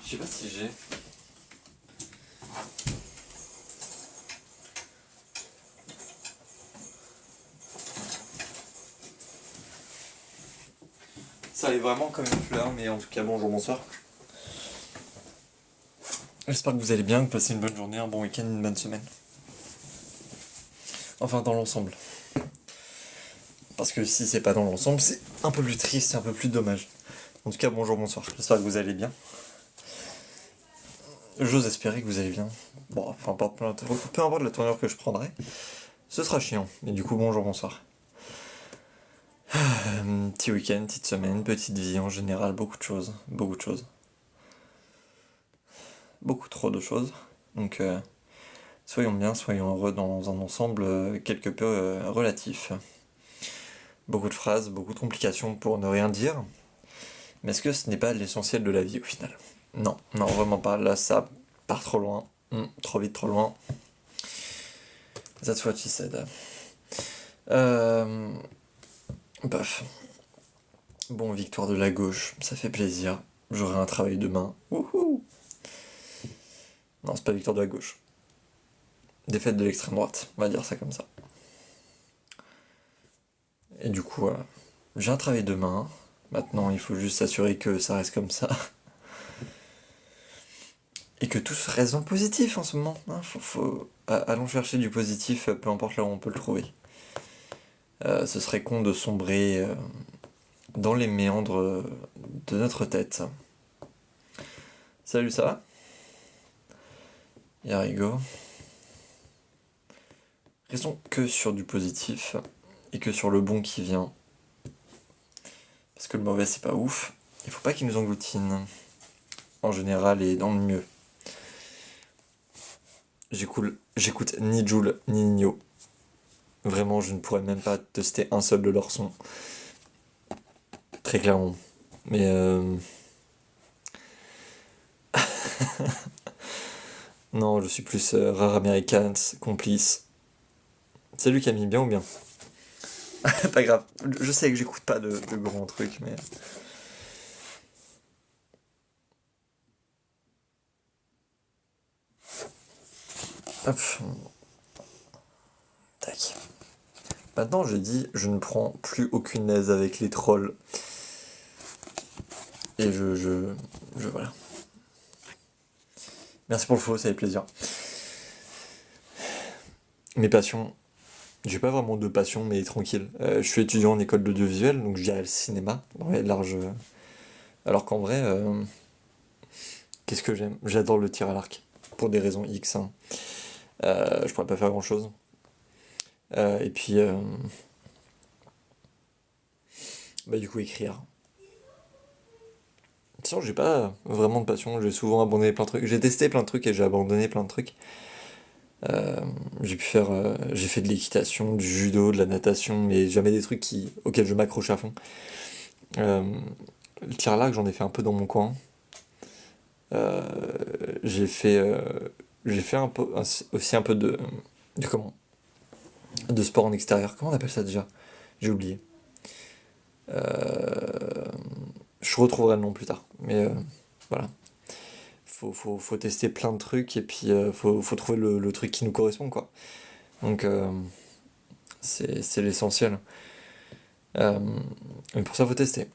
Je sais pas si j'ai. Ça est vraiment comme une fleur, mais en tout cas, bonjour, bonsoir. J'espère que vous allez bien, que vous passez une bonne journée, un bon week-end, une bonne semaine. Enfin, dans l'ensemble. Parce que si c'est pas dans l'ensemble, c'est un peu plus triste, un peu plus dommage. En tout cas, bonjour, bonsoir. J'espère que vous allez bien. J'ose espérer que vous allez bien. Bon, peu importe la tournure que je prendrai, ce sera chiant. Et du coup, bonjour, bonsoir. Petit week-end, petite semaine, petite vie en général, beaucoup de choses. Beaucoup de choses. Beaucoup trop de choses. Donc, soyons bien, soyons heureux dans un ensemble quelque peu relatif. Beaucoup de phrases, beaucoup de complications pour ne rien dire. Mais est-ce que ce n'est pas l'essentiel de la vie au final? Non, non, vraiment pas. Là, ça part trop loin. Trop vite, trop loin. That's what she said. Bref. Bon, victoire de la gauche, ça fait plaisir. J'aurai un travail demain. Wouhou! Non, c'est pas victoire de la gauche. Défaite de l'extrême droite, on va dire ça comme ça. Et du coup, j'ai un travail demain. Maintenant, il faut juste s'assurer que ça reste comme ça. Et que tout reste dans le positif en ce moment. Hein. Allons chercher du positif, peu importe là où on peut le trouver. Ce serait con de sombrer dans les méandres de notre tête. Salut, ça va? Yarigo. Restons que sur du positif et que sur le bon qui vient. Parce que le mauvais, c'est pas ouf. Il faut pas qu'il nous engloutine. En général et dans le mieux. J'écoute ni Jul ni Nino. Vraiment, je ne pourrais même pas tester un seul de leurs sons. Très clairement. Mais non, je suis plus Rare Americans, Complice. Salut Camille, bien ou bien? Pas grave, je sais que j'écoute pas de grands trucs, mais... Hop. Tac. Maintenant, j'ai dit, je ne prends plus aucune aise avec les trolls. Et je voilà. Merci pour le follow, ça fait plaisir. Mes passions... J'ai pas vraiment de passion, mais tranquille. Je suis étudiant en école d'audiovisuel, donc je dirais le cinéma, dans les larges... Alors qu'en vrai, qu'est-ce que j'aime? J'adore le tir à l'arc, pour des raisons X. Hein. Je pourrais pas faire grand-chose. Et puis... Bah du coup, écrire. Sinon, j'ai pas vraiment de passion, j'ai souvent abandonné plein de trucs. J'ai testé plein de trucs et j'ai abandonné plein de trucs. J'ai fait de l'équitation, du judo, de la natation, mais jamais des trucs auxquels je m'accroche à fond. Le tir à l'arc, j'en ai fait un peu dans mon coin. J'ai fait un peu, aussi un peu de comment? De sport en extérieur. Comment on appelle ça déjà? J'ai oublié. Je retrouverai le nom plus tard. Mais voilà. Faut tester plein de trucs et puis faut trouver le truc qui nous correspond, quoi. Donc c'est l'essentiel. Mais pour ça, faut tester.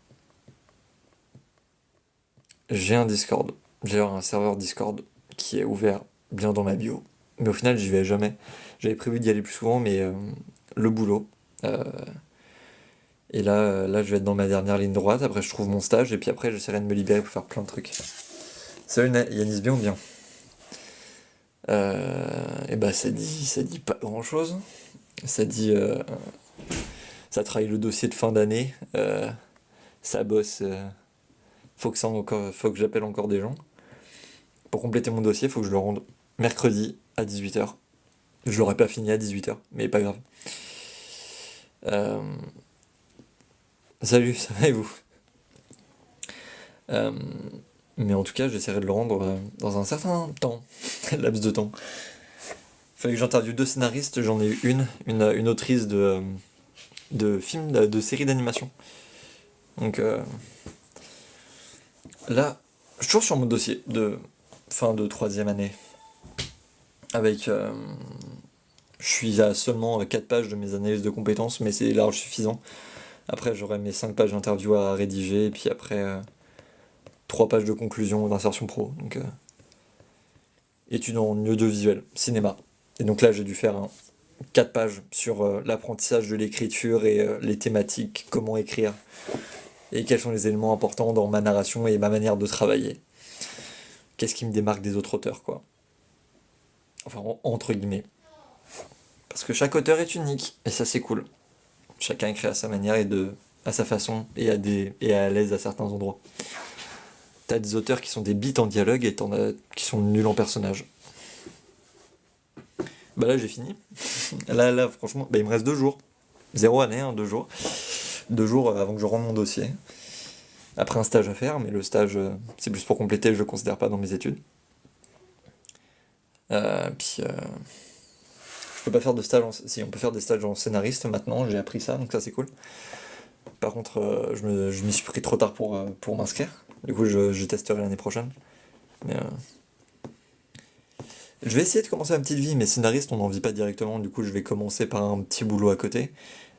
J'ai un Discord. J'ai un serveur Discord qui est ouvert bien dans ma bio. Mais au final, j'y vais jamais. J'avais prévu d'y aller plus souvent, mais le boulot. Et là, je vais être dans ma dernière ligne droite. Après, je trouve mon stage. Et puis après, j'essaierai de me libérer pour faire plein de trucs. Salut Yanis, bien ou bien? Et bah, ça dit pas grand chose. Ça dit. Ça trahit le dossier de fin d'année. Ça bosse. Faut que j'appelle encore des gens. Pour compléter mon dossier, faut que je le rende mercredi à 18h. Je l'aurais pas fini à 18h, mais pas grave. Salut, ça va et vous? Mais en tout cas, j'essaierai de le rendre dans un certain temps, laps de temps. Fallait que j'interviewe 2 scénaristes, j'en ai eu une autrice de films, de séries d'animation. Donc là, Je suis toujours sur mon dossier de fin de troisième année. Avec. Je suis à seulement 4 pages de mes analyses de compétences, mais c'est large suffisant. Après, j'aurai mes 5 pages d'interview à rédiger, et puis après, 3 pages de conclusion d'insertion pro. Donc, études en audiovisuel, cinéma. Et donc là, j'ai dû faire 4 pages sur l'apprentissage de l'écriture et les thématiques, comment écrire, et quels sont les éléments importants dans ma narration et ma manière de travailler. Qu'est-ce qui me démarque des autres auteurs, quoi. Enfin, entre guillemets. Parce que chaque auteur est unique, et ça c'est cool. Chacun écrit à sa manière et à sa façon, et à l'aise à certains endroits. T'as des auteurs qui sont des bites en dialogue et t'en as qui sont nuls en personnage. Bah là j'ai fini. Là franchement, il me reste 2 jours. 0 année, 2 jours. 2 jours avant que je rende mon dossier. Après un stage à faire, mais le stage c'est plus pour compléter, je le considère pas dans mes études. Je peux pas faire de stage si on peut faire des stages en scénariste maintenant, j'ai appris ça, donc ça c'est cool. Par contre, je m'y suis pris trop tard pour m'inscrire. Du coup, je testerai l'année prochaine. Mais, je vais essayer de commencer ma petite vie, mais scénariste, on n'en vit pas directement. Du coup, je vais commencer par un petit boulot à côté,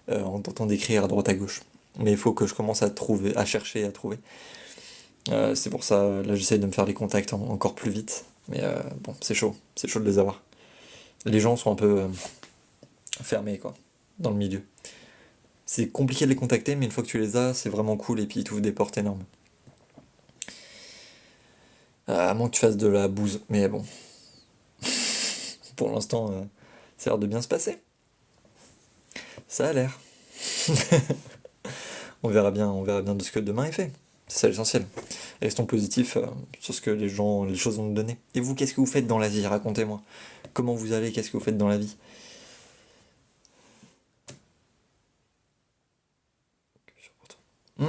en tentant d'écrire à droite à gauche. Mais il faut que je commence à chercher, à trouver. C'est pour ça, là, j'essaye de me faire les contacts encore plus vite. Mais bon, c'est chaud de les avoir. Les gens sont un peu fermés, quoi, dans le milieu. C'est compliqué de les contacter, mais une fois que tu les as, c'est vraiment cool et puis ils t'ouvrent des portes énormes. À moins que tu fasses de la bouse, mais bon. Pour l'instant, ça a l'air de bien se passer. Ça a l'air. On verra bien de ce que demain est fait. C'est ça l'essentiel. Restons positifs sur ce que les choses vont nous donner. Et vous, qu'est-ce que vous faites dans la vie? Racontez-moi. Comment vous allez? Qu'est-ce que vous faites dans la vie? Hmm.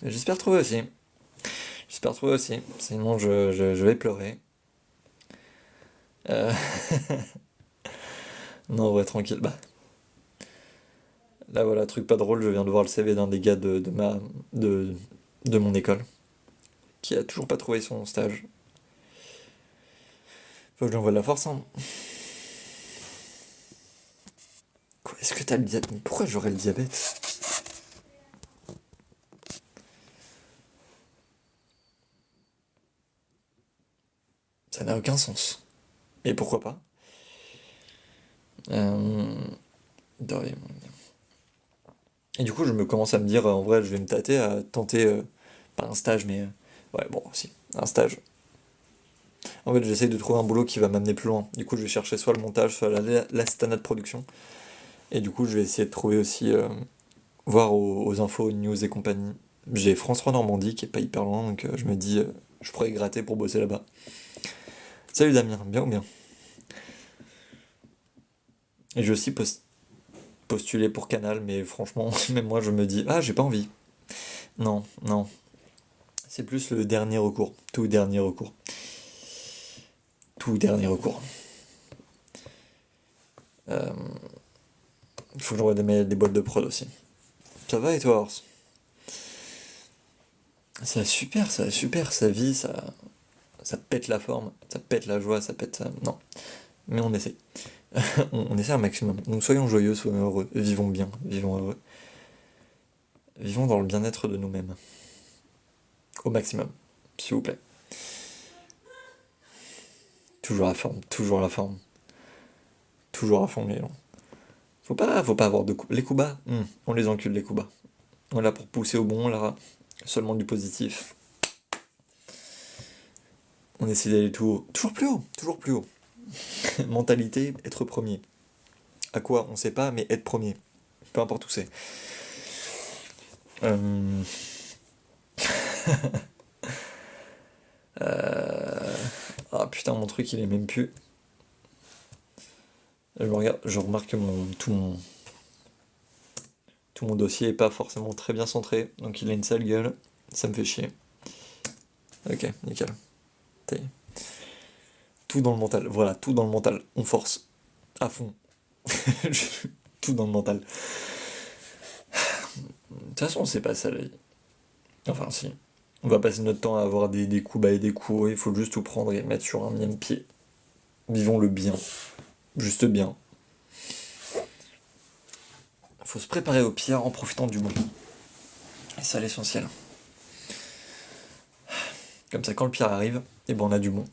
J'espère trouver aussi. Sinon, je vais pleurer. Non, ouais, tranquille. Bah. Là, voilà, truc pas drôle, je viens de voir le CV d'un des gars de mon école, qui a toujours pas trouvé son stage. Faut que je lui envoie de la force, hein. Quoi, est-ce que t'as le diabète? Pourquoi j'aurais le diabète? Ça n'a aucun sens. Et pourquoi pas? Et du coup, je me commence à me dire, en vrai, je vais me tâter à tenter, pas un stage, mais ouais, bon, si, un stage. En fait, j'essaye de trouver un boulot qui va m'amener plus loin. Du coup, je vais chercher soit le montage, soit l'assistanat de production. Et du coup, je vais essayer de trouver aussi, voir aux infos, aux news et compagnie. J'ai France 3 Normandie qui est pas hyper loin, donc je me dis, je pourrais gratter pour bosser là-bas. Salut Damien, bien ou bien? Et j'ai aussi postulé pour Canal, mais franchement, même moi je me dis, ah, j'ai pas envie. Non, non. C'est plus le dernier recours. Tout dernier recours. Tout dernier recours. Il faut que j'envoie des boîtes de prod aussi. Ça va et toi, Horst? Ça va super, ça vit, ça pète la forme, ça pète la joie, ça pète. Non. Mais on essaye. On essaie un maximum. Donc soyons joyeux, soyons heureux, vivons bien, vivons heureux. Vivons dans le bien-être de nous-mêmes. Au maximum, s'il vous plaît. Toujours la forme, toujours la forme. Toujours à fond, mais non. Faut pas avoir de coups. Les coups bas, on les encule, les coups bas. On est là pour pousser au bon, là, seulement du positif. On essaie d'aller tout haut. Toujours plus haut, toujours plus haut. Mentalité, être premier. À quoi? On sait pas, mais être premier. Peu importe où c'est. Ah putain, mon truc il est même plus. Je remarque que tout mon dossier est pas forcément très bien centré, donc il a une sale gueule. Ça me fait chier. Ok, nickel. Tout dans le mental. Voilà, tout dans le mental. On force. À fond. Tout dans le mental. De toute façon, c'est pas ça la vie. Enfin, si. On va passer notre temps à avoir des coups bas et des coups hauts, il faut juste tout prendre et mettre sur un même pied. Vivons le bien. Juste bien. Faut se préparer au pire en profitant du bon. Et c'est l'essentiel. Comme ça, quand le pire arrive, et ben on a du bon.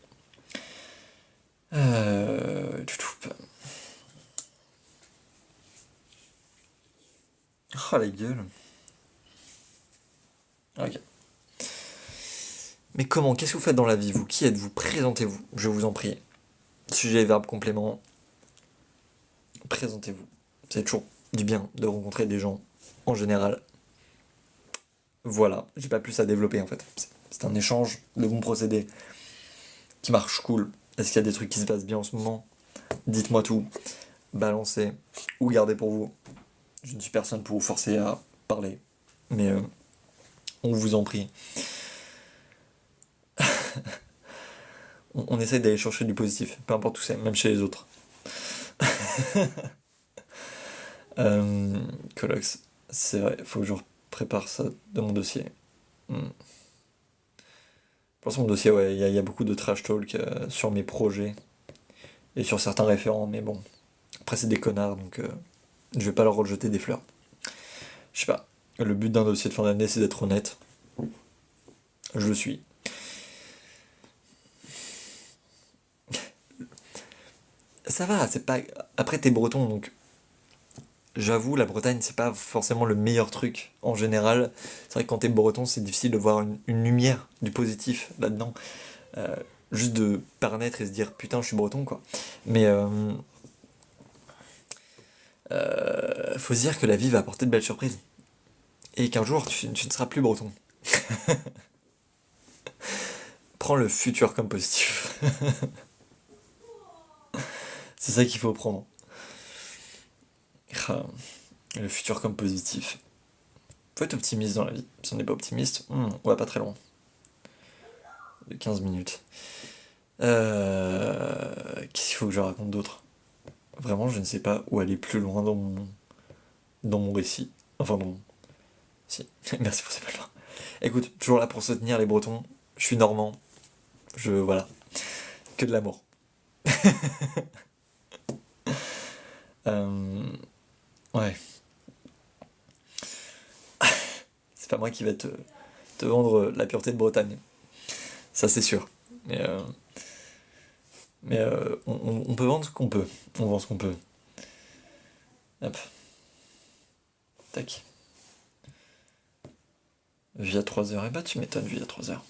Oh la gueule. Ok. Mais comment? Qu'est-ce que vous faites dans la vie, vous? Qui êtes-vous? Présentez-vous, je vous en prie. Sujet, verbe, complément. Présentez-vous. C'est toujours du bien de rencontrer des gens en général. Voilà, j'ai pas plus à développer en fait. C'est un échange de bons procédés qui marche cool. Est-ce qu'il y a des trucs qui se passent bien en ce moment? Dites-moi tout. Balancez ou gardez pour vous. Je ne suis personne pour vous forcer à parler. Mais on vous en prie. On essaye d'aller chercher du positif, peu importe où c'est, même chez les autres. Colox, c'est vrai, faut que je prépare ça dans mon dossier. Pour mon dossier, ouais, il y a beaucoup de trash talk sur mes projets et sur certains référents, mais bon. Après, c'est des connards, donc je vais pas leur rejeter des fleurs. Je sais pas. Le but d'un dossier de fin d'année, c'est d'être honnête. Je le suis. Ça va, c'est pas. Après, t'es breton, donc. J'avoue, la Bretagne, c'est pas forcément le meilleur truc en général. C'est vrai que quand t'es breton, c'est difficile de voir une lumière, du positif là-dedans. Juste de paraître et se dire putain, je suis breton, quoi. Mais faut se dire que la vie va apporter de belles surprises. Et qu'un jour, tu ne seras plus breton. Prends le futur comme positif. C'est ça qu'il faut prendre. Le futur comme positif. Faut être optimiste dans la vie. Si on n'est pas optimiste, on va pas très loin. De 15 minutes. Qu'est-ce qu'il faut que je raconte d'autre? Vraiment, je ne sais pas où aller plus loin dans mon récit. Enfin, non. Si. Merci pour ces belles mains. Écoute, toujours là pour soutenir les Bretons. Je suis normand. Voilà. Que de l'amour. Ouais. C'est pas moi qui vais te vendre la pureté de Bretagne. Ça, c'est sûr. Mais on peut vendre ce qu'on peut. On vend ce qu'on peut. Hop. Tac. Via 3 heures. Eh bah, tu m'étonnes, via 3 heures.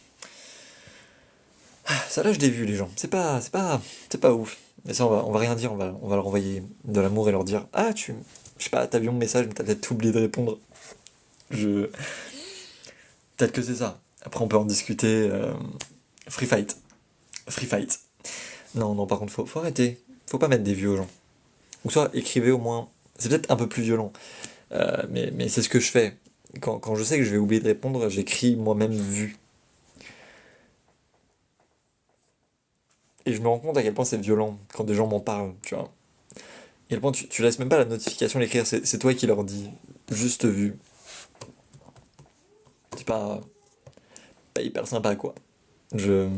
Ça lâche des vues, les gens. C'est pas ouf. Mais ça, on va rien dire. On va leur envoyer de l'amour et leur dire ah, je sais pas, t'as vu mon message, mais t'as peut-être oublié de répondre. Peut-être que c'est ça. Après, on peut en discuter. Free fight. Free fight. Non, non, par contre, faut arrêter. Faut pas mettre des vues aux gens. Ou soit écrivez au moins. C'est peut-être un peu plus violent. Mais c'est ce que je fais. Quand je sais que je vais oublier de répondre, j'écris moi-même vu. Et je me rends compte à quel point c'est violent quand des gens m'en parlent, tu vois. À quel point tu laisses même pas la notification l'écrire, c'est toi qui leur dis. Juste vu. C'est pas hyper sympa, quoi. Je.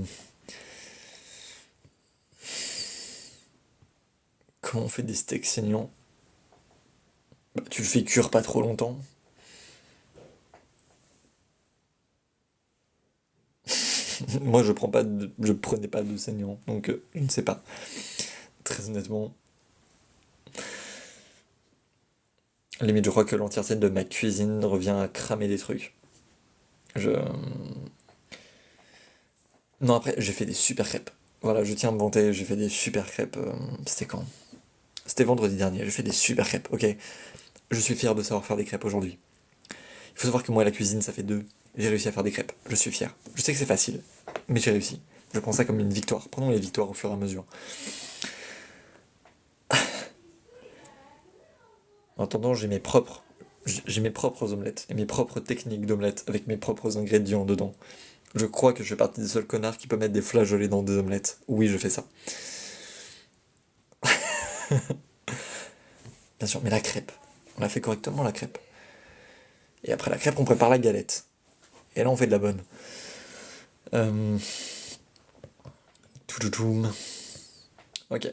Comment on fait des steaks saignants? Bah, tu le fais cuire pas trop longtemps. Moi, je prenais pas de saignant, donc je ne sais pas. Très honnêtement. Limite, je crois que l'entièreté de ma cuisine revient à cramer des trucs. Je. Non, après, j'ai fait des super crêpes. Voilà, je tiens à me vanter, j'ai fait des super crêpes. C'était quand? C'était vendredi dernier, j'ai fait des super crêpes, ok? Je suis fier de savoir faire des crêpes aujourd'hui. Il faut savoir que moi, la cuisine, ça fait deux. J'ai réussi à faire des crêpes. Je suis fier. Je sais que c'est facile, mais j'ai réussi. Je prends ça comme une victoire. Prenons les victoires au fur et à mesure. En attendant, j'ai mes propres omelettes et mes propres techniques d'omelettes avec mes propres ingrédients dedans. Je crois que je fais partie des seuls connards qui peuvent mettre des flageolets dans des omelettes. Oui, je fais ça. Bien sûr, mais la crêpe. On a fait correctement la crêpe. Et après la crêpe, on prépare la galette. Et là, on fait de la bonne. Toutoum. Ok.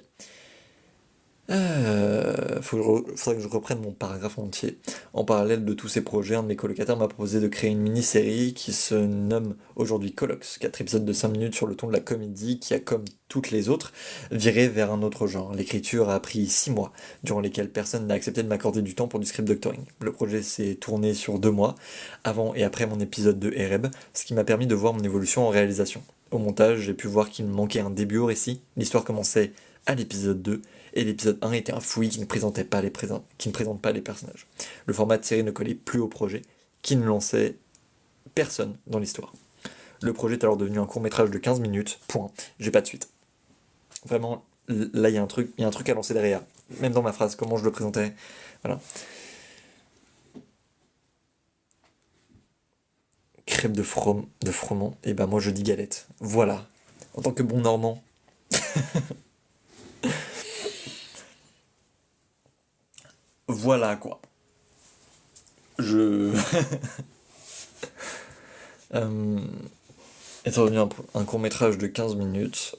Faudrait que je reprenne mon paragraphe entier. En parallèle de tous ces projets, un de mes colocataires m'a proposé de créer une mini-série qui se nomme aujourd'hui Colox, 4 épisodes de 5 minutes sur le ton de la comédie qui a, comme toutes les autres, viré vers un autre genre. L'écriture a pris 6 mois, durant lesquels personne n'a accepté de m'accorder du temps pour du script doctoring. Le projet s'est tourné sur 2 mois, avant et après mon épisode de Ereb, ce qui m'a permis de voir mon évolution en réalisation. Au montage, j'ai pu voir qu'il me manquait un début au récit. L'histoire commençait à l'épisode 2, et l'épisode 1 était un fouillis qui ne présente pas les personnages. Le format de série ne collait plus au projet, qui ne lançait personne dans l'histoire. Le projet est alors devenu un court-métrage de 15 minutes, point. J'ai pas de suite. Vraiment, là, il y a un truc à lancer derrière. Même dans ma phrase, comment je le présentais. Voilà. Crêpe de froment, et ben moi je dis galette. Voilà. En tant que bon normand. Voilà quoi. Je. Est revenu un court métrage de 15 minutes.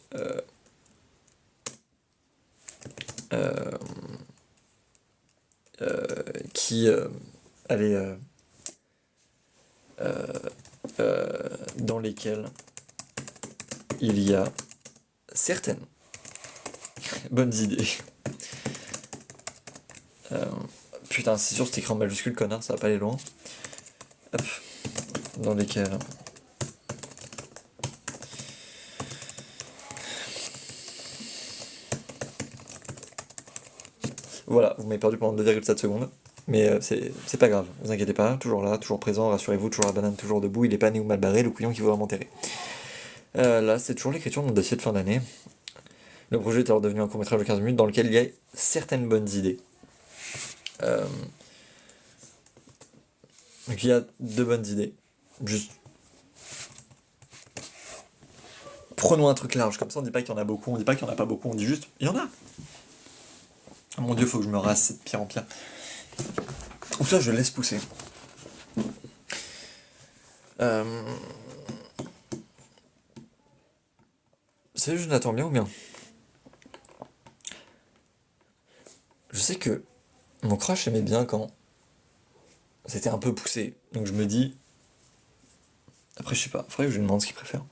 Qui allait. Dans lesquels il y a certaines bonnes idées. Putain, c'est sûr, c'est écrit en majuscule, connard, ça va pas aller loin. Hop. Dans lesquels. Voilà, vous m'avez perdu pendant 2,7 secondes. Mais c'est pas grave, vous inquiétez pas, toujours là, toujours présent, rassurez-vous, toujours la banane, toujours debout, il est pas né ou mal barré, le couillon qui voudra m'enterrer. Là, c'est toujours l'écriture de mon dossier de fin d'année. Le projet est alors devenu un court-métrage de 15 minutes dans lequel il y a certaines bonnes idées. Donc il y a 2 bonnes idées. Juste. Prenons un truc large, comme ça on dit pas qu'il y en a beaucoup, on dit pas qu'il y en a pas beaucoup, on dit juste, il y en a. Oh mon dieu, faut que je me rase cette pierre en pierre. Ou ça, je laisse pousser. Salut Jonathan, bien ou bien? Je sais que mon crush aimait bien quand c'était un peu poussé. Donc je me dis. Après, je sais pas, faudrait que je lui demande ce qu'il préfère.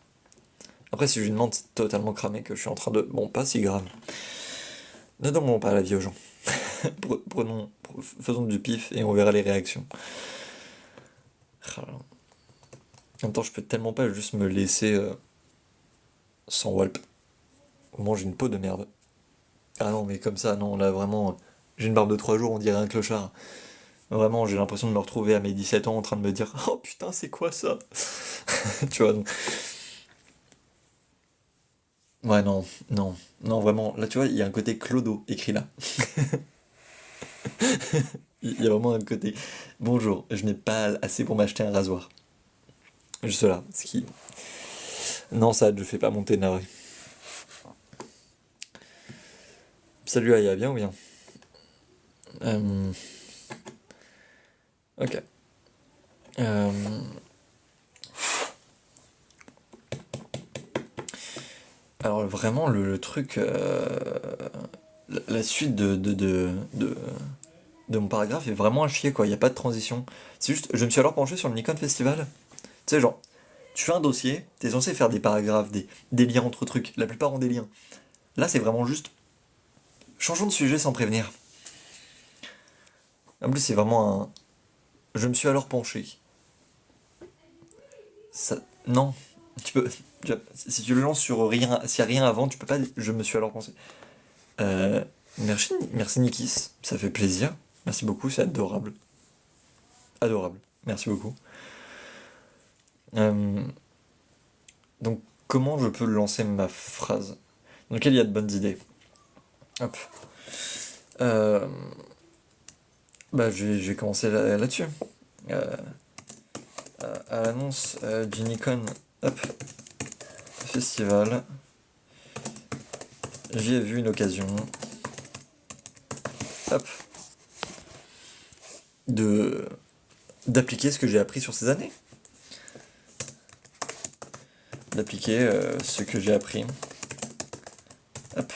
Après, si je lui demande, c'est totalement cramé que je suis en train de. Bon, pas si grave. Ne demandons pas la vie aux gens. Faisons du pif et on verra les réactions. En même temps, je peux tellement pas juste me laisser sans walp. Au moins, j'ai une peau de merde. Ah non, mais comme ça, non, là vraiment, j'ai une barbe de 3 jours, on dirait un clochard. Vraiment, j'ai l'impression de me retrouver à mes 17 ans en train de me dire oh putain, c'est quoi ça? Tu vois, donc. Ouais, non, non, non, vraiment. Là, tu vois, il y a un côté clodo écrit là. Il y a vraiment un côté bonjour, je n'ai pas assez pour m'acheter un rasoir. Juste là, ce qui. Non, ça, je fais pas monter navré. Salut Aya, bien ou bien? Ok. Alors vraiment le truc, la suite de mon paragraphe est vraiment à chier quoi, il n'y a pas de transition. C'est juste, je me suis alors penché sur le Nikon Festival. Tu sais genre, tu fais un dossier, t'es censé faire des paragraphes, des liens entre trucs, la plupart ont des liens. Là c'est vraiment juste, changeons de sujet sans prévenir. En plus c'est vraiment un... Je me suis alors penché. Ça... Non, tu peux... Si tu le lances sur rien, s'il n'y a rien avant, tu peux pas... Je me suis alors pensé. Merci Nikis, ça fait plaisir. Merci beaucoup, c'est adorable. Adorable, merci beaucoup. Donc, comment je peux lancer ma phrase dans laquelle il y a de bonnes idées? Hop. Bah, je vais commencer là-dessus. À l'annonce du Nikon hop, Festival, j'y ai vu une occasion. Hop. D'appliquer ce que j'ai appris sur ces années. d'appliquer ce que j'ai appris. Hop.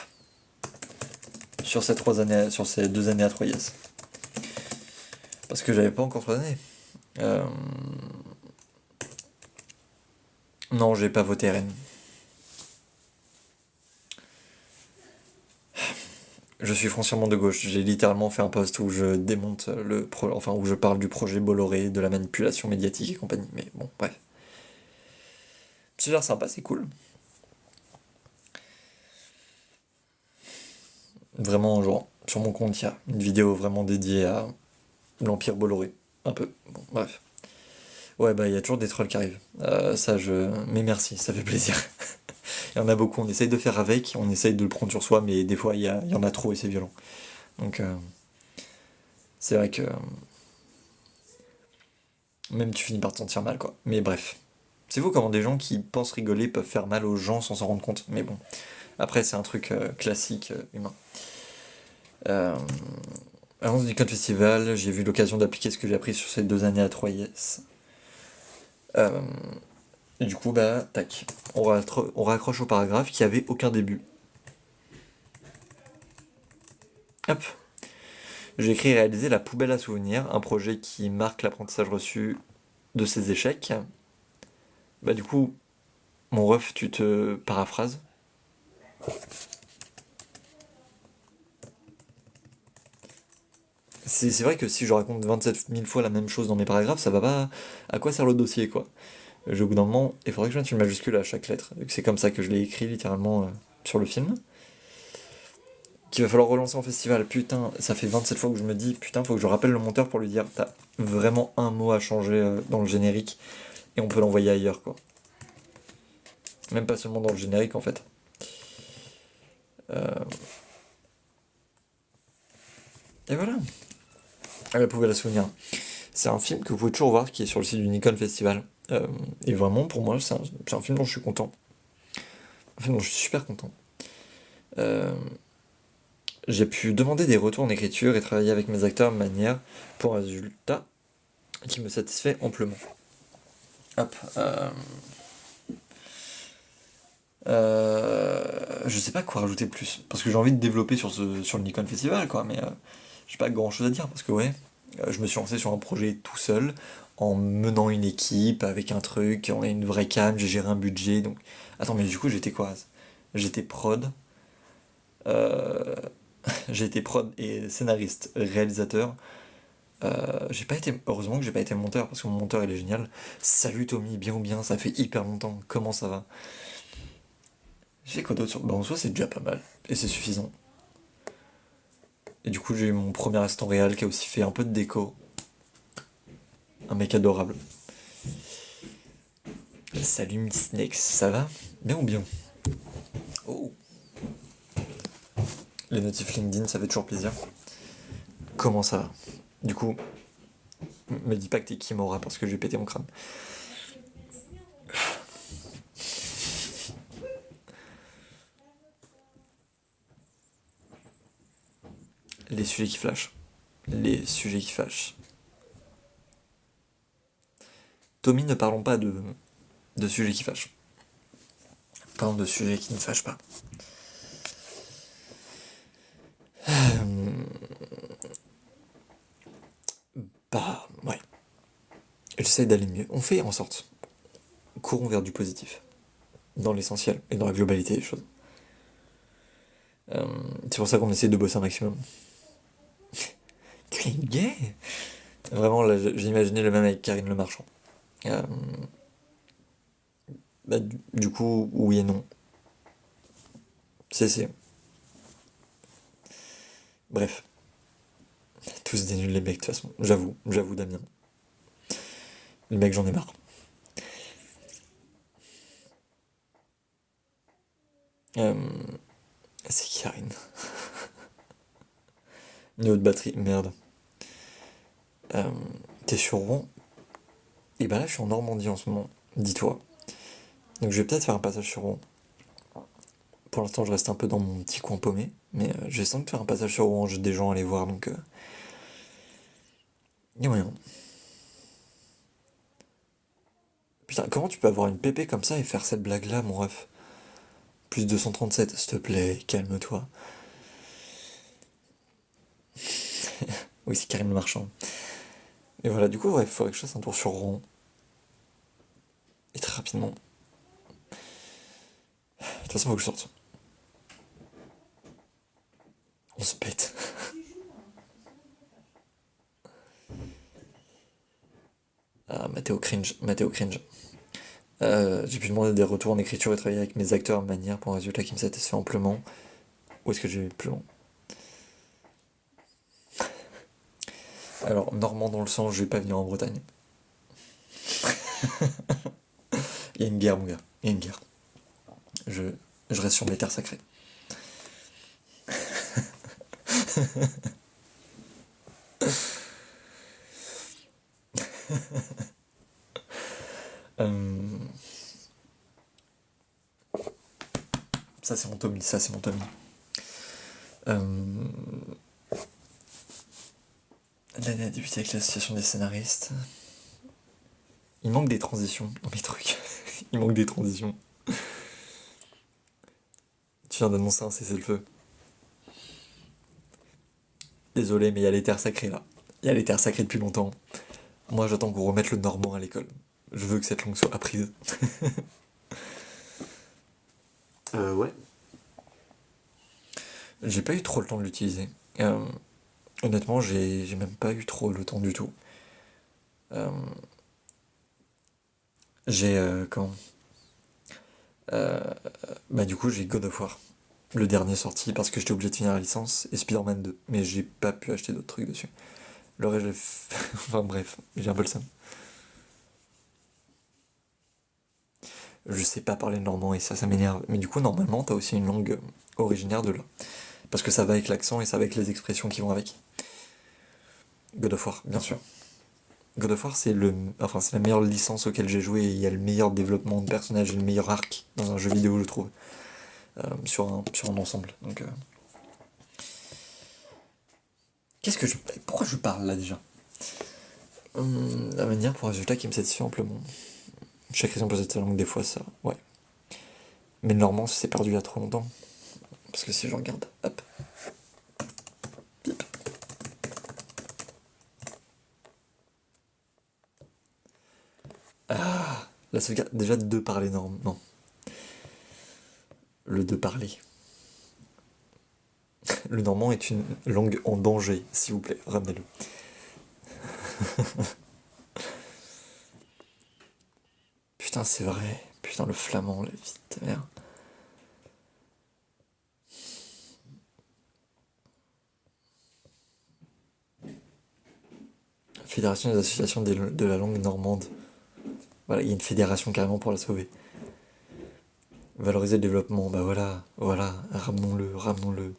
Sur ces 2 années à 3IS. Parce que j'avais pas encore 3 années. Non, j'ai pas voté RN. Je suis foncièrement de gauche. J'ai littéralement fait un post où je démonte où je parle du projet Bolloré, de la manipulation médiatique et compagnie. Mais bon, bref. C'est l'air sympa, c'est cool. Vraiment, genre, sur mon compte, il y a une vidéo vraiment dédiée à l'Empire Bolloré. Un peu. Bon, bref. Ouais, bah, il y a toujours des trolls qui arrivent. Mais merci, ça fait plaisir. Il y en a beaucoup, on essaye de faire avec, on essaye de le prendre sur soi, mais des fois, il y en a trop et c'est violent. Donc, c'est vrai que même tu finis par te sentir mal, quoi. Mais bref. C'est fou comment des gens qui pensent rigoler peuvent faire mal aux gens sans s'en rendre compte. Mais bon. Après, c'est un truc classique humain. Annonce du Code Festival, j'ai eu l'occasion d'appliquer ce que j'ai appris sur ces 2 années à 3IS. Et du coup, bah, tac. On raccroche au paragraphe qui avait aucun début. Hop. J'ai écrit et réalisé La Poubelle à souvenirs, un projet qui marque l'apprentissage reçu de ses échecs. Bah, du coup, mon ref, tu te paraphrases. C'est vrai que si je raconte 27 000 fois la même chose dans mes paragraphes, ça va pas. À quoi sert le dossier, quoi? Au bout d'un moment, il faudrait que je mette une majuscule à chaque lettre. C'est comme ça que je l'ai écrit littéralement sur le film. Qu'il va falloir relancer en festival. Putain, ça fait 27 fois que je me dis, putain, faut que je rappelle le monteur pour lui dire, t'as vraiment un mot à changer dans le générique et on peut l'envoyer ailleurs, quoi. Même pas seulement dans le générique, en fait. Et voilà. La Poubelle à souvenirs. C'est un film que vous pouvez toujours voir qui est sur le site du Nikon Festival. Et vraiment, pour moi, c'est un film dont je suis content. Un film dont je suis super content. J'ai pu demander des retours en écriture et travailler avec mes acteurs de manière pour un résultat qui me satisfait amplement. Hop. Je sais pas quoi rajouter plus, parce que j'ai envie de développer sur le Nikon Festival, quoi, mais j'ai pas grand chose à dire, parce que ouais, je me suis lancé sur un projet tout seul, en menant une équipe, avec un truc, on a une vraie cam, j'ai géré un budget, donc... Attends, mais du coup, j'étais quoi? J'étais prod, euh, j'ai été prod et scénariste, réalisateur. J'ai pas été, heureusement que j'ai pas été monteur, parce que mon monteur il est génial. Salut Tommy, bien ou bien, ça fait hyper longtemps, comment ça va? J'ai fait quoi d'autre sur... Bah en soi c'est déjà pas mal, et c'est suffisant. Et du coup j'ai eu mon premier assistant réel qui a aussi fait un peu de déco. Un mec adorable. Salut Miss Nex, ça va? Bien ou bien? Oh. Les notifs LinkedIn, ça fait toujours plaisir. Comment ça va? Du coup, me dis pas que t'es Kimora parce que j'ai pété mon crâne. Les sujets qui flashent. Les sujets qui fâchent. Tommy, ne parlons pas de sujets qui fâchent. Parlons de sujets qui ne fâchent pas. Bah, ouais. J'essaye d'aller mieux. On fait en sorte. Courons vers du positif. Dans l'essentiel et dans la globalité des choses. C'est pour ça qu'on essaie de bosser un maximum. Gay. Vraiment, là, j'ai imaginé le même avec Karine Le Marchand. Bah, du coup, oui et non. C'est. Bref. Tous des nuls les mecs, de toute façon. J'avoue, Damien. Les mecs, j'en ai marre. C'est Karine. Niveau de batterie, merde. T'es sur Rouen? Et bah là, je suis en Normandie en ce moment, dis-toi. Donc je vais peut-être faire un passage sur Rouen. Pour l'instant, je reste un peu dans mon petit coin paumé, mais je vais sans doute faire un passage sur Rouen, j'ai des gens à aller voir, donc... Il y a moyen. Putain, comment tu peux avoir une PP comme ça et faire cette blague-là, mon ref? Plus 237, s'il te plaît, calme-toi. Oui, c'est Karim le Marchand. Et voilà, du coup, ouais, il faudrait que je fasse un tour sur Rouen. Et très rapidement. De toute façon, faut que je sorte. On se pète. Ah, Mathéo cringe, Mathéo cringe. J'ai pu demander des retours en écriture et travailler avec mes acteurs de manière pour un résultat qui me satisfait amplement. Où est-ce que j'ai plus long? Alors, Normand dans le sang, je vais pas venir en Bretagne. Il y a une guerre, mon gars. Il y a une guerre. Je, je reste sur mes terres sacrées. Euh, Ça, c'est mon Tommy. Ça, c'est mon Tommy. L'année a débuté avec l'association des scénaristes. Il manque des transitions dans mes trucs. Il manque des transitions. Tu viens d'annoncer un cessez-le-feu. Désolé, mais il y a les terres sacrées là. Il y a les terres sacrées depuis longtemps. Moi, j'attends qu'on remette le normand à l'école. Je veux que cette langue soit apprise. Ouais. J'ai pas eu trop le temps de l'utiliser. Honnêtement, j'ai même pas eu trop le temps du tout. Euh, j'ai comment Bah du coup j'ai God of War, le dernier sorti parce que j'étais obligé de finir la licence, et Spider-Man 2, mais j'ai pas pu acheter d'autres trucs dessus. Le reste enfin bref, j'ai un peu le seum. Je sais pas parler normand et ça m'énerve. Mais du coup normalement t'as aussi une langue originaire de là. Parce que ça va avec l'accent et ça va avec les expressions qui vont avec. God of War, bien sûr. God of War c'est la meilleure licence auquel j'ai joué et il y a le meilleur développement de personnages et le meilleur arc dans un jeu vidéo je trouve. Sur un ensemble. Donc Pourquoi je parle là déjà? La manière pour un résultat qui me satisfait amplement. Chaque raison peut être sa langue des fois ça. Ouais. Mais le normand c'est perdu il y a trop longtemps. Parce que si je regarde, hop. Pip. Ah, la sauvegarde. Déjà de parler norme. Non. Le de parler. Le normand est une langue en danger, s'il vous plaît, ramenez-le. Putain, c'est vrai. Putain, le flamand, la vie de ta mère. Fédération des associations de la langue normande. Voilà, il y a une fédération carrément pour la sauver. Valoriser le développement, bah voilà, voilà, ramenons-le, ramenons-le.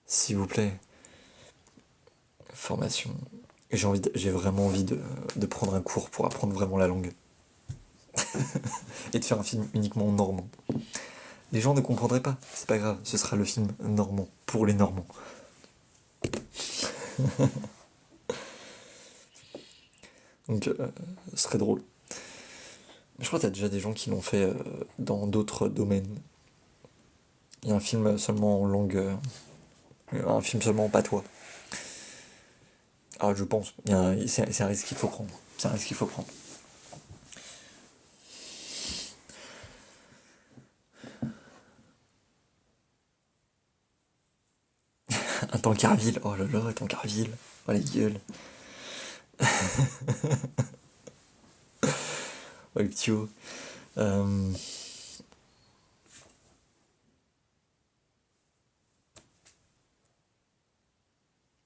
S'il vous plaît. Formation. Et j'ai vraiment envie de prendre un cours pour apprendre vraiment la langue. Et de faire un film uniquement normand. Les gens ne comprendraient pas, c'est pas grave, ce sera le film normand, pour les Normands. Donc, ce serait drôle. Je crois que t'as déjà des gens qui l'ont fait dans d'autres domaines. Il y a un film seulement en langue. Un film seulement en patois. Ah, je pense. C'est un risque qu'il faut prendre. C'est un risque qu'il faut prendre. Un Tancarville. Oh là là, un Tancarville. Oh la gueule. Oh le petit haut.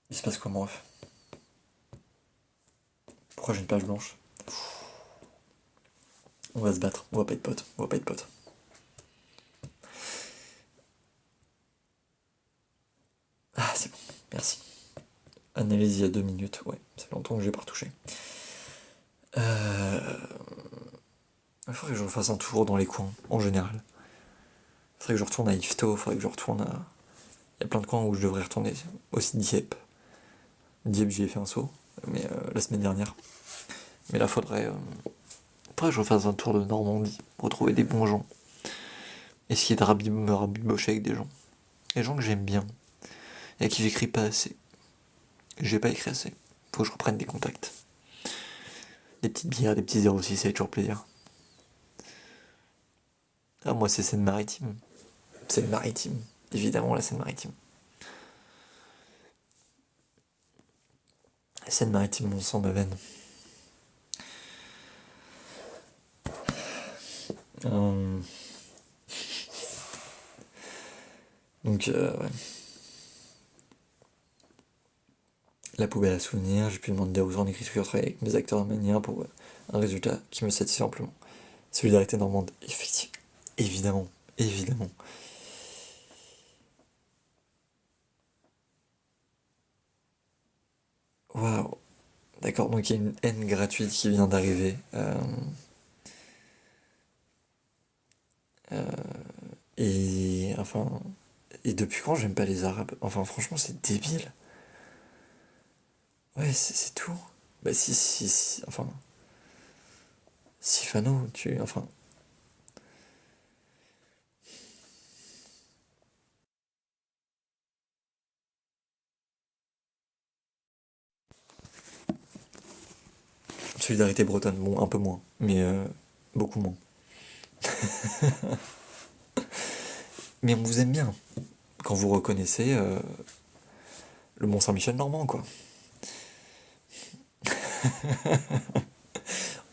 Il se passe quoi, mon ref? Pourquoi j'ai une page blanche? On va se battre, on va pas être potes, on va pas être potes. Ah, c'est bon, merci. Analyse il y a 2 minutes, ouais, ça fait longtemps que j'ai pas retouché. Il faudrait que je refasse un tour dans les coins, en général. Il faudrait que je retourne à Ifto, il faudrait que je retourne à... Il y a plein de coins où je devrais retourner. Aussi Dieppe. Dieppe, j'y ai fait un saut, mais la semaine dernière. Mais là, faudrait que je refasse un tour de Normandie, retrouver des bons gens. Essayer de me rabibocher avec des gens que j'aime bien, et à qui j'écris pas assez. J'ai pas écrit assez. Faut que je reprenne des contacts. Des petites bières, des petits 06, ça fait toujours plaisir. Ah, moi, c'est Seine-Maritime. Seine-Maritime. Évidemment, la Seine-Maritime. La Seine-Maritime, mon sang me veine. Donc, ouais. La poubelle à souvenirs, j'ai pu demander aux gens d'écriture travailler avec mes acteurs de manière pour un résultat qui me satisfait amplement. Solidarité normande, effectivement. Évidemment, évidemment. Waouh. D'accord, donc il y a une haine gratuite qui vient d'arriver. Et enfin. Et depuis quand j'aime pas les Arabes? Enfin, franchement, c'est débile. Ouais, c'est tout. Bah, si. Enfin. Sifano, tu. Enfin. Solidarité bretonne, bon, un peu moins. Mais beaucoup moins. Mais on vous aime bien. Quand vous reconnaissez le Mont-Saint-Michel normand, quoi.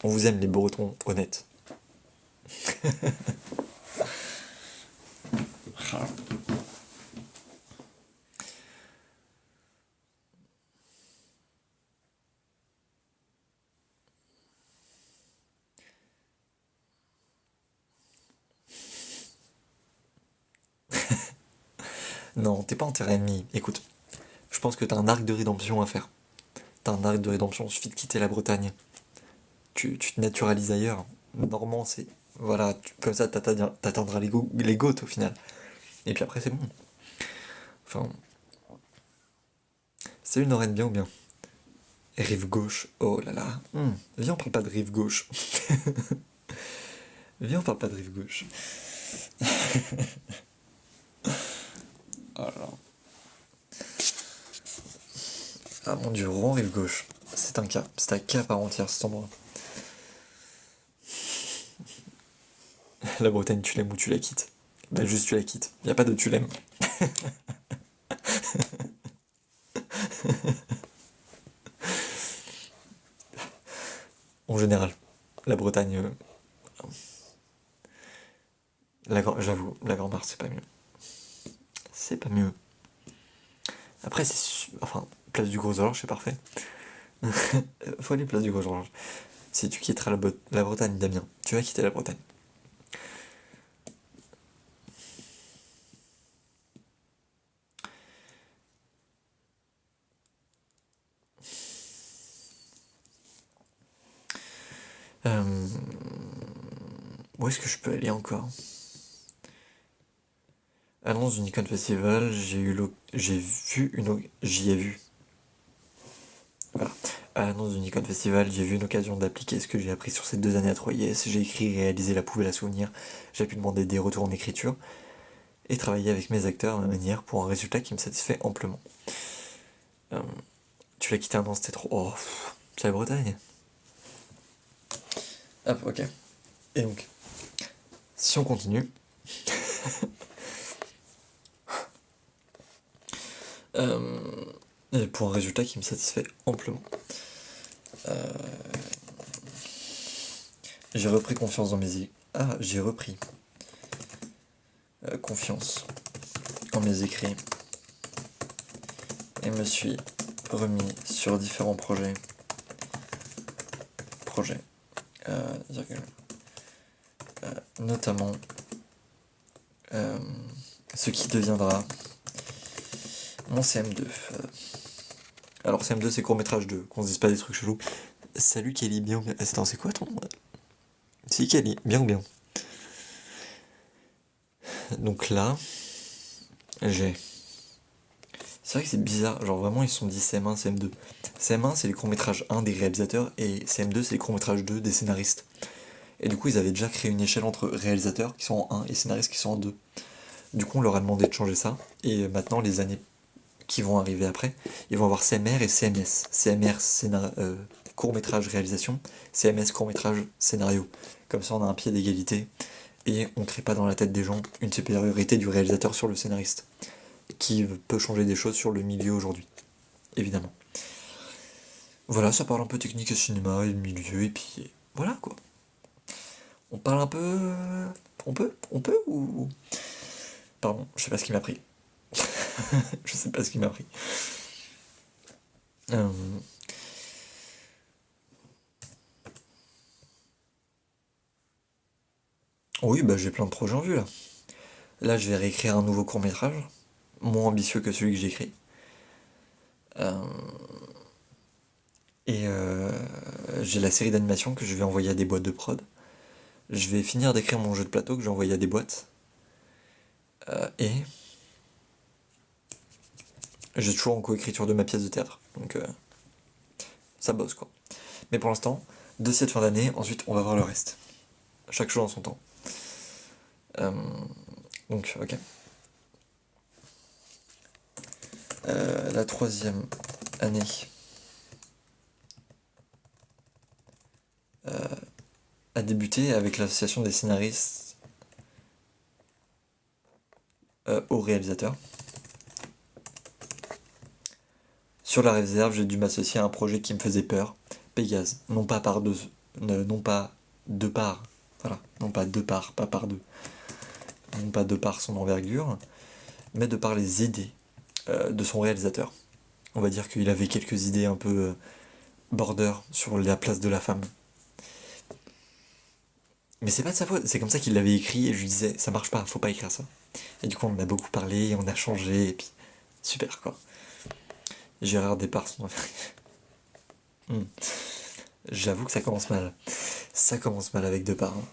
On vous aime les Bretons honnêtes. Non, t'es pas en terrain ennemi. Écoute, je pense que t'as un arc de rédemption à faire. T'as un arc de rédemption, il suffit de quitter la Bretagne. Tu te naturalises ailleurs. Normand, c'est. Voilà, comme ça t'atteindras les Goths au final. Et puis après, c'est bon. Enfin. C'est une oreille bien ou bien? Rive gauche, oh là là. Viens, on parle pas de rive gauche. Viens, on parle pas de rive gauche. Oh là là. Ah mon dieu, Rouen, rive gauche. C'est un cas. C'est un cas à part entière cet endroit. La Bretagne, tu l'aimes ou tu la quittes? Bah juste tu la quittes. Y a pas de tu l'aimes. En général, la Bretagne, j'avoue, la Grand-Mare, c'est pas mieux. C'est pas mieux. Après, enfin, place du Gros Horloge, c'est parfait. Faut aller place du Gros Horloge. Si tu quitteras la Bretagne, Damien, tu vas quitter la Bretagne. Où est-ce que je peux aller encore? Annonce du Nikon Festival, j'y ai vu. Voilà. À l'annonce du Nikon Festival, j'ai vu une occasion d'appliquer ce que j'ai appris sur ces 2 années à 3IS. J'ai écrit et réalisé la poubelle à souvenirs. J'ai pu demander des retours en écriture et travailler avec mes acteurs à ma manière pour un résultat qui me satisfait amplement. Tu l'as quitté un an, c'était trop. Oh, c'est la Bretagne. Hop, ok. Et donc, si on continue. Et pour un résultat qui me satisfait amplement. J'ai repris confiance dans mes écrits. Ah, j'ai repris confiance en mes écrits et me suis remis sur différents projets. Notamment ce qui deviendra mon CM2. Alors CM2 c'est court-métrage 2, qu'on se dise pas des trucs chelous. Salut Kelly, bien ou bien? Attends, c'est quoi ton nom? Si Kelly, bien ou bien? Donc là, j'ai... C'est vrai que c'est bizarre, genre vraiment ils se sont dit CM1, CM2. CM1 c'est les courts-métrages 1 des réalisateurs et CM2 c'est les courts-métrages 2 des scénaristes. Et du coup, ils avaient déjà créé une échelle entre réalisateurs qui sont en 1 et scénaristes qui sont en 2. Du coup, on leur a demandé de changer ça. Et maintenant, les années qui vont arriver après, ils vont avoir CMR et CMS. CMR, court-métrage réalisation, CMS, court-métrage scénario. Comme ça, on a un pied d'égalité et on ne crée pas dans la tête des gens une supériorité du réalisateur sur le scénariste, qui peut changer des choses sur le milieu aujourd'hui, évidemment. Voilà, ça parle un peu technique et cinéma et le milieu, et puis voilà quoi. On parle un peu. On peut ou. Pardon, je sais pas ce qui m'a pris. Je sais pas ce qui m'a pris. Euh, Oui, bah j'ai plein de projets en vue là. Là, je vais réécrire un nouveau court métrage, moins ambitieux que celui que j'ai écrit. Euh, Et j'ai la série d'animation que je vais envoyer à des boîtes de prod. Je vais finir d'écrire mon jeu de plateau que j'ai envoyé à des boîtes. Et j'ai toujours en coécriture de ma pièce de théâtre. Donc ça bosse quoi. Mais pour l'instant, dossier de fin d'année, ensuite on va voir le reste. Chaque chose en son temps. Euh, donc ok. La troisième année a débuté avec l'association des scénaristes au réalisateur. Sur la réserve, j'ai dû m'associer à un projet qui me faisait peur, Pégase. Non pas par deux, non pas de par, voilà, non pas de par, pas par deux, non pas de par son envergure, mais de par les idées de son réalisateur. On va dire qu'il avait quelques idées un peu border sur la place de la femme. Mais c'est pas de sa faute, c'est comme ça qu'il l'avait écrit et je lui disais ça marche pas, faut pas écrire ça. Et du coup on en a beaucoup parlé, on a changé et puis super quoi. Gérard Départ son envergure. J'avoue que ça commence mal. Ça commence mal avec deux parents.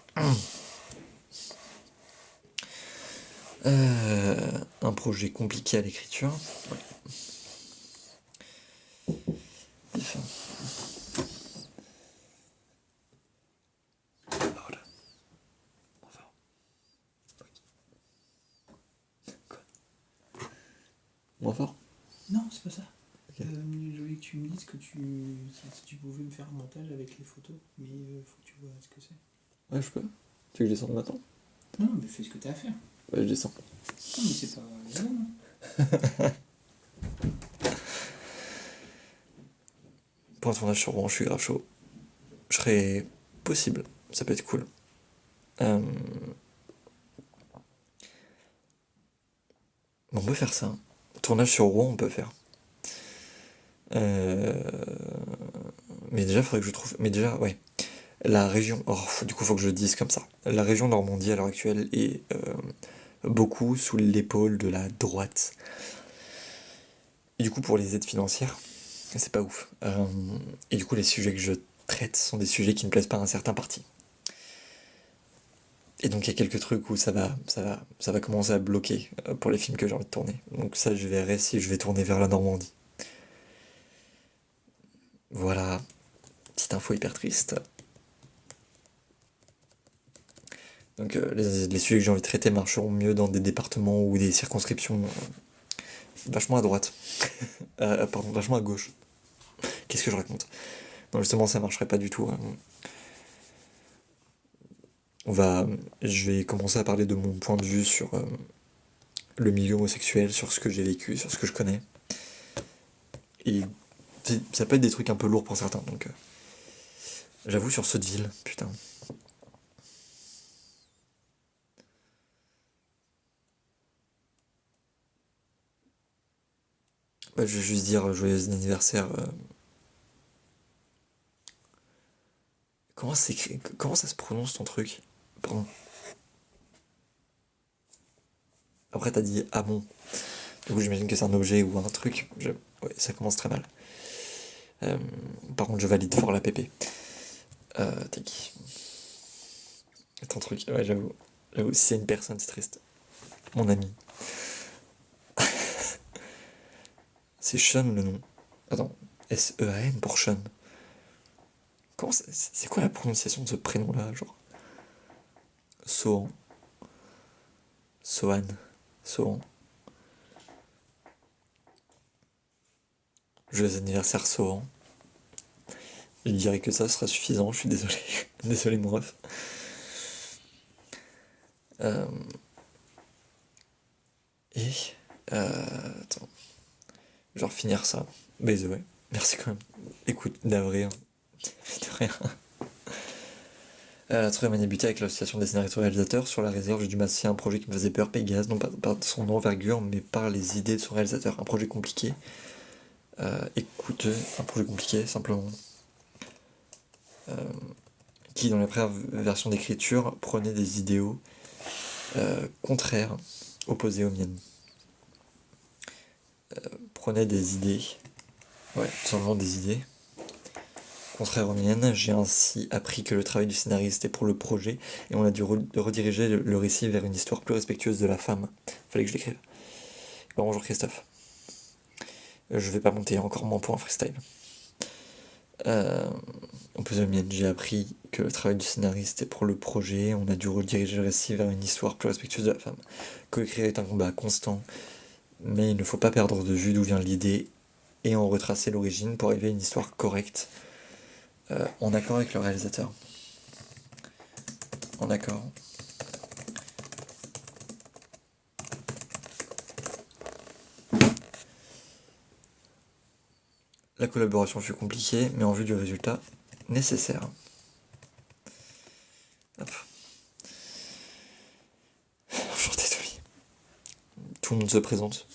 Un projet compliqué à l'écriture. Ouais. Enfin. Voilà. Enfin. Quoi? Moins fort? Non, c'est pas ça. Ok. Je voulais que tu me dises si tu pouvais me faire un montage avec les photos, mais faut que tu vois ce que c'est. Ouais, je peux. Tu veux que je descende maintenant? Non, mais fais ce que t'as à faire. Ouais, je descends. Non, mais c'est pas grave, hein. Pour un tournage sur Rouen, je suis grave chaud. Je serais possible. Ça peut être cool. Euh, On peut faire ça. Tournage sur Rouen, on peut faire. Euh, Mais déjà, il faudrait que je trouve. Mais déjà, ouais. La région. Oh, du coup, faut que je le dise comme ça. La région Normandie à l'heure actuelle est beaucoup sous l'épaule de la droite. Et du coup, pour les aides financières, c'est pas ouf. Et du coup, les sujets que je traite sont des sujets qui ne plaisent pas à un certain parti. Et donc, il y a quelques trucs où ça va commencer à bloquer pour les films que j'ai envie de tourner. Donc, ça, je verrai si je vais tourner vers la Normandie. Voilà. Petite info hyper triste. Donc les sujets que j'ai envie de traiter marcheront mieux dans des départements ou des circonscriptions vachement à droite. Pardon, vachement à gauche. Qu'est-ce que je raconte? Non, justement, ça marcherait pas du tout. Je vais commencer à parler de mon point de vue sur le milieu homosexuel, sur ce que j'ai vécu, sur ce que je connais. Et ça peut être des trucs un peu lourds pour certains, donc j'avoue sur Sotteville, putain. Bah, je vais juste dire joyeux anniversaire. Comment ça se prononce ton truc? Pardon. Après t'as dit Amon. Du coup j'imagine que c'est un objet ou un truc. Ouais, ça commence très mal. Par contre je valide fort la PP. Tac. Ton truc, ouais j'avoue. J'avoue, si c'est une personne c'est triste. Mon ami. C'est Sean le nom. Attends. S-E-A-N pour Sean. C'est quoi la prononciation de ce prénom là, genre? Sohan. Sohan. Sohan. Joyeux anniversaire Sohan. Je dirais que ça sera suffisant, je suis désolé. Désolé mon ref. Attends. Je vais finir ça. By the way. Merci quand même. Écoute, d'avril. De rien. Troisième année débuté avec l'association des scénaristes réalisateurs. Sur la réserve, j'ai dû m'associer à un projet qui me faisait peur, Pégase, non pas par son envergure, mais par les idées de son réalisateur. Un projet compliqué et coûteux, un projet compliqué simplement. Qui, dans la première version d'écriture, prenait des idéaux contraires, opposés aux miennes. Prenait des idées, ouais, tout simplement des idées contraires aux miennes. J'ai ainsi appris que le travail du scénariste est pour le projet, et on a dû rediriger le récit vers une histoire plus respectueuse de la femme. Fallait que je l'écrive. Bonjour Christophe. Je vais pas monter encore moins pour un freestyle. Opposé aux miennes, j'ai appris que le travail du scénariste est pour le projet, on a dû rediriger le récit vers une histoire plus respectueuse de la femme. Coécrire est un combat constant, mais il ne faut pas perdre de vue d'où vient l'idée et en retracer l'origine pour arriver à une histoire correcte, en accord avec le réalisateur. En accord. La collaboration fut compliquée, mais en vue du résultat nécessaire. Hop. Bonjour Tétoli. Tout le monde se présente.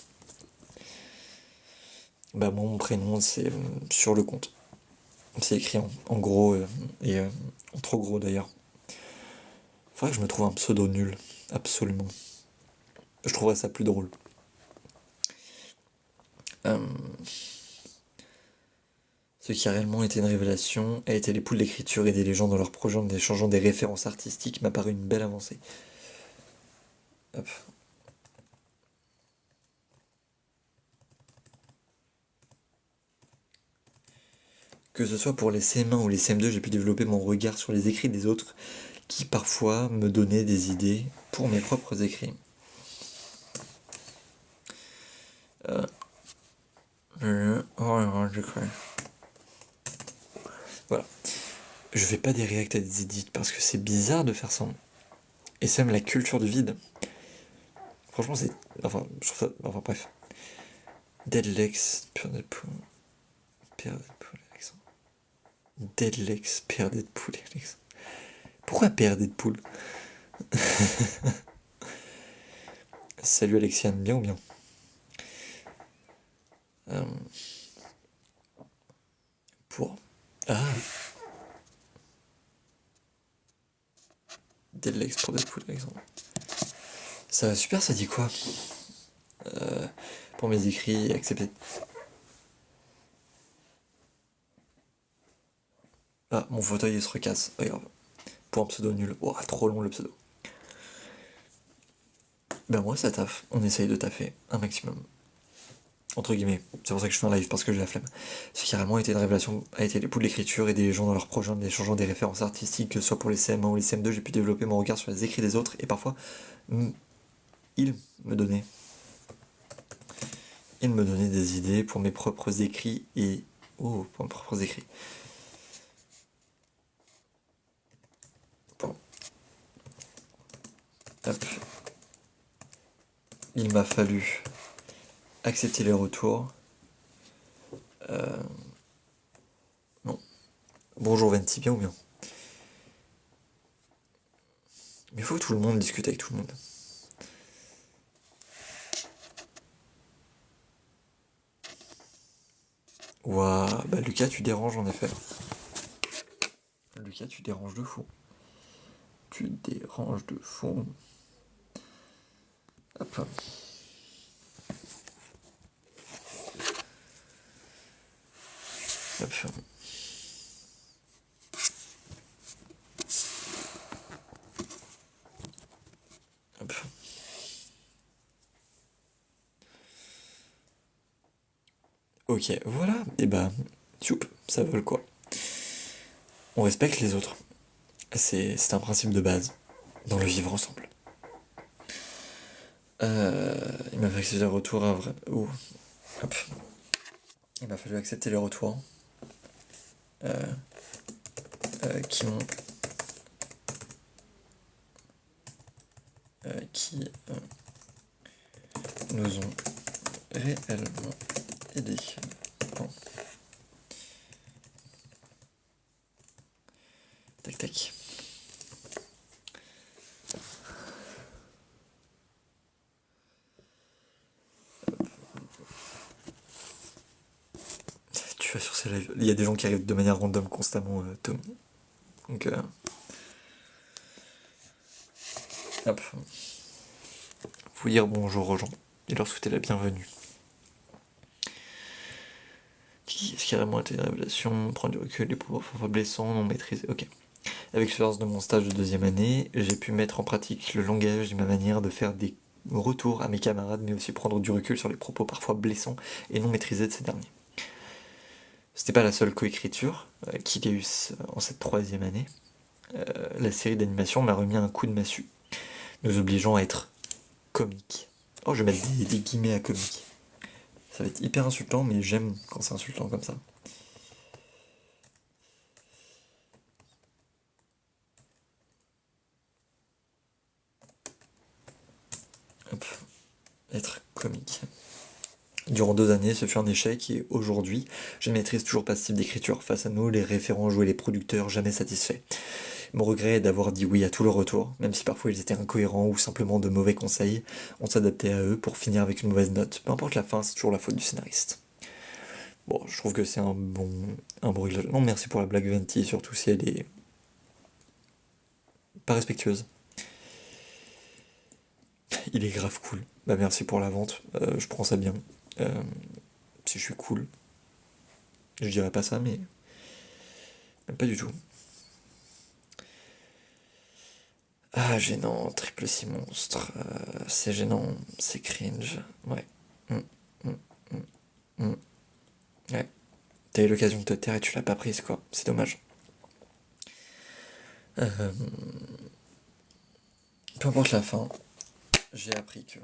Bah moi, mon prénom, c'est sur le compte. C'est écrit en gros et en trop gros d'ailleurs. Faudrait que je me trouve un pseudo nul, absolument. Je trouverais ça plus drôle. Ce qui a réellement été une révélation a été les poules d'écriture aider les gens dans leur projet en échangeant des références artistiques m'a paru une belle avancée. Hop. Que ce soit pour les CM1 ou les CM2, j'ai pu développer mon regard sur les écrits des autres qui parfois me donnaient des idées pour mes propres écrits. Voilà. Je fais pas des reacts à des edits parce que c'est bizarre de faire ça. Et c'est même la culture du vide. Franchement, c'est. Enfin, je trouve ça. Enfin, bref. Deadlex, Pure Deadpool. Pire Deadpool, Alexandre. Deadlex, Pire Deadpool, Alexandre. Pourquoi Pire Deadpool? Salut Alexiane, bien ou bien? Pour. Ah! Deadlex pour Deadpool, Alexandre. Ça va super, ça dit quoi? Pour mes écrits, accepté. Ah, mon fauteuil il se recasse, pas grave. Pour un pseudo nul. Oh, trop long le pseudo. Ben moi ça taffe, on essaye de taffer un maximum. Entre guillemets, c'est pour ça que je fais un live parce que j'ai la flemme. Ce qui a vraiment été une révélation a été les poules d'écriture et des gens dans leur projet en échangeant des références artistiques, que ce soit pour les CM1 ou les CM2, j'ai pu développer mon regard sur les écrits des autres et parfois ils me donnaient des idées pour mes propres écrits et. Oh, pour mes propres écrits. Bon. Hop. Il m'a fallu accepter les retours. Non. Bonjour Venti, bien ou bien? Mais il faut que tout le monde discute avec tout le monde. Ouah, bah Lucas, tu déranges en effet. Lucas, tu déranges de fou. Tu déranges de fou. Hop. Hop. Hop. Ok, voilà. Et bah, tchoup, ça vole quoi. On respecte les autres. C'est un principe de base. dans le vivre ensemble. Il m'a fallu accepter les retours à vrai. Hop. Il m'a fallu accepter les retours qui m'ont. Qui nous ont réellement aidés. Bon. Tac tac. Tu vas sur ces lives. Il y a des gens qui arrivent de manière random constamment, Tom. Donc, hop. Faut dire bonjour aux gens et leur souhaiter la bienvenue. Est-ce qu'il y a vraiment été une révélation, prendre du recul, les pouvoirs parfois blessants, non maîtrisés. Ok. Avec l'expérience de mon stage de 2e année, j'ai pu mettre en pratique le langage et ma manière de faire des retours à mes camarades, mais aussi prendre du recul sur les propos parfois blessants et non maîtrisés de ces derniers. C'était pas la seule coécriture qu'il y a eu en cette 3e année. La série d'animation m'a remis un coup de massue, nous obligeant à être comique. Oh, je vais mettre des guillemets à comique. Ça va être hyper insultant, mais j'aime quand c'est insultant comme ça. Hop. Être comique. Durant 2 années, ce fut un échec et aujourd'hui, je ne maîtrise toujours pas ce type d'écriture. Face à nous, les référents jouaient les producteurs, jamais satisfaits. Mon regret est d'avoir dit oui à tous leurs retours, même si parfois ils étaient incohérents ou simplement de mauvais conseils. On s'adaptait à eux pour finir avec une mauvaise note. Peu importe la fin, c'est toujours la faute du scénariste. Bon, je trouve que c'est un bon réglage. Non, merci pour la blague Venti, surtout si elle est pas respectueuse. Il est grave cool. Bah merci pour la vente, je prends ça bien. Si je suis cool. Je dirais pas ça, mais pas du tout. Ah, gênant, triple si monstre. C'est gênant, c'est cringe. Ouais. Ouais. T'as eu l'occasion de te taire et tu l'as pas prise, quoi. C'est dommage. Peu importe la fin, j'ai appris que.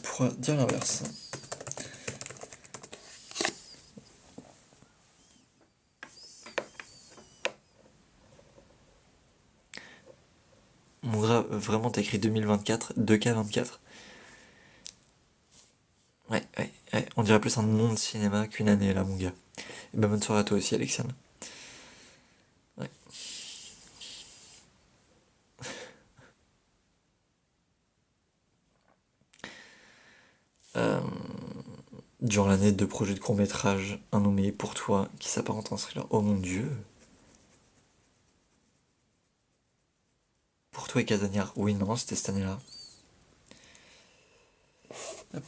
Pour dire l'inverse. Mon gars, vraiment, t'as écrit 2024, 2K24. Ouais, on dirait plus un nom de cinéma qu'une année, là, mon gars. Et bah, bonne soirée à toi aussi, Alexiane. Ouais. Durant l'année, 2 projets de court-métrage, un nommé Pour toi, qui s'apparente en thriller. Oh mon dieu. Pour toi et Casagnard. Oui, non, c'était cette année-là. Hop.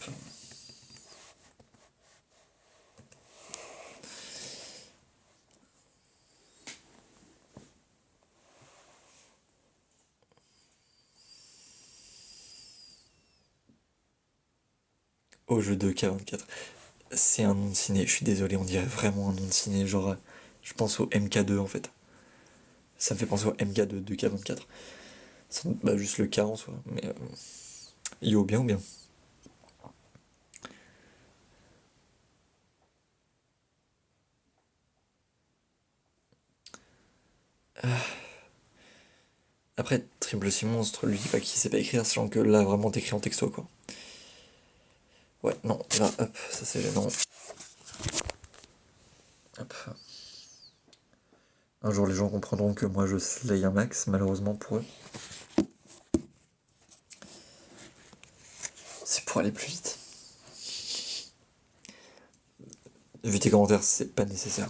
Au jeu de K24. C'est un nom de ciné, je suis désolé, on dirait vraiment un nom de ciné. Genre, je pense au MK2 en fait. Ça me fait penser au MK2 de K24. Bah, juste le K en soi, mais. Yo, bien ou bien. Après, Triple C Monstre, lui dit pas qu'il sait pas écrire, sachant que là, vraiment, t'écris en texto, quoi. Ouais, non, là, hop, ça c'est gênant. Hop. Un jour, les gens comprendront que moi, je slay un max, malheureusement pour eux. C'est pour aller plus vite. Vu tes commentaires, c'est pas nécessaire.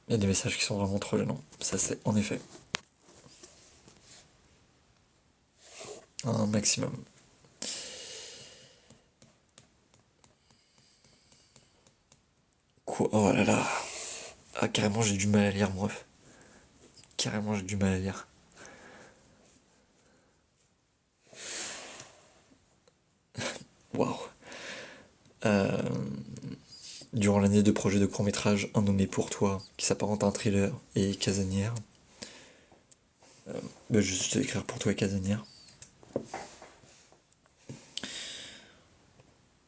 Il y a des messages qui sont vraiment trop gênants. Ça, c'est en effet un maximum. Quoi? Oh là là. Ah, carrément, j'ai du mal à lire, moi. Carrément, j'ai du mal à lire. Waouh. Euh, Durant l'année de projets de court-métrage Un nommé pour toi, qui s'apparente à un thriller, et Casanière. Bah, juste écrire pour toi et Casanière.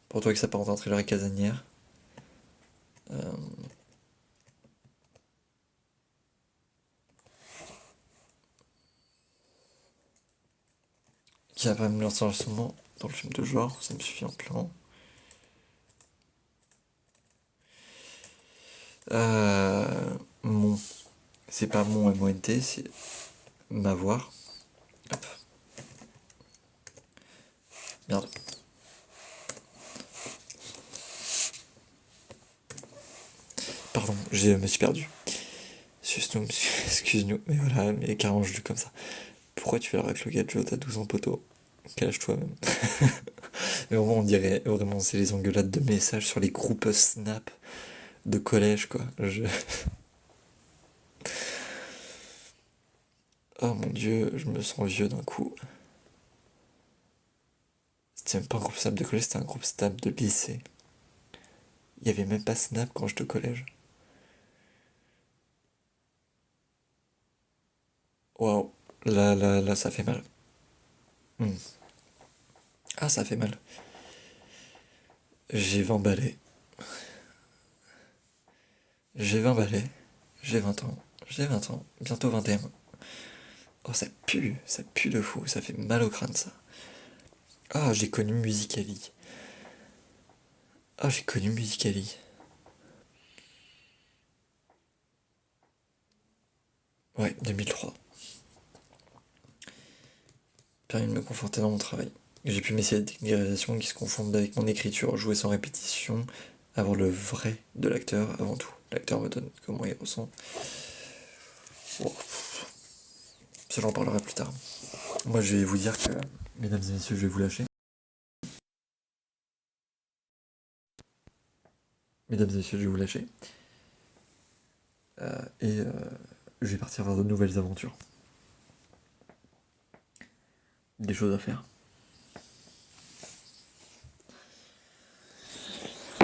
Pour toi qui s'apparente à un thriller et Casanière. Euh, qui a pas même lancé l'enregistrement dans le film de genre, ça me suffit en plan. Mon. C'est pas mon MONT, c'est m'avoir. Hop. Merde. Pardon, je me suis perdu. Excuse-nous, mais voilà, mais carrément je dis comme ça. Pourquoi tu fais le avec le gadget, t'as 12 ans poteau? Cache-toi même. Mais vraiment, on dirait vraiment, c'est les engueulades de messages sur les groupes Snap de collège, quoi. Oh mon dieu, je me sens vieux d'un coup. C'était même pas un groupe Snap de collège, c'était un groupe Snap de lycée. Il y avait même pas Snap quand j'étais au collège. Waouh, là, ça fait mal. Hmm. Ah, ça fait mal. J'ai 20 balais. J'ai 20 balais. J'ai 20 ans. J'ai 20 ans. Bientôt 21. Oh, ça pue de fou. Ça fait mal au crâne, ça. Ah, j'ai connu Musicali. Ah, j'ai connu Musicali. Ouais, 2003. Permis de me conforter dans mon travail. J'ai pu m'essayer des techniques de réalisation qui se confondent avec mon écriture, jouer sans répétition, avoir le vrai de l'acteur avant tout. L'acteur me donne comment il ressent. Bon, ça j'en parlerai plus tard. Moi je vais vous dire que, mesdames et messieurs, je vais vous lâcher. Mesdames et messieurs, je vais vous lâcher. Et je vais partir vers de nouvelles aventures. Des choses à faire.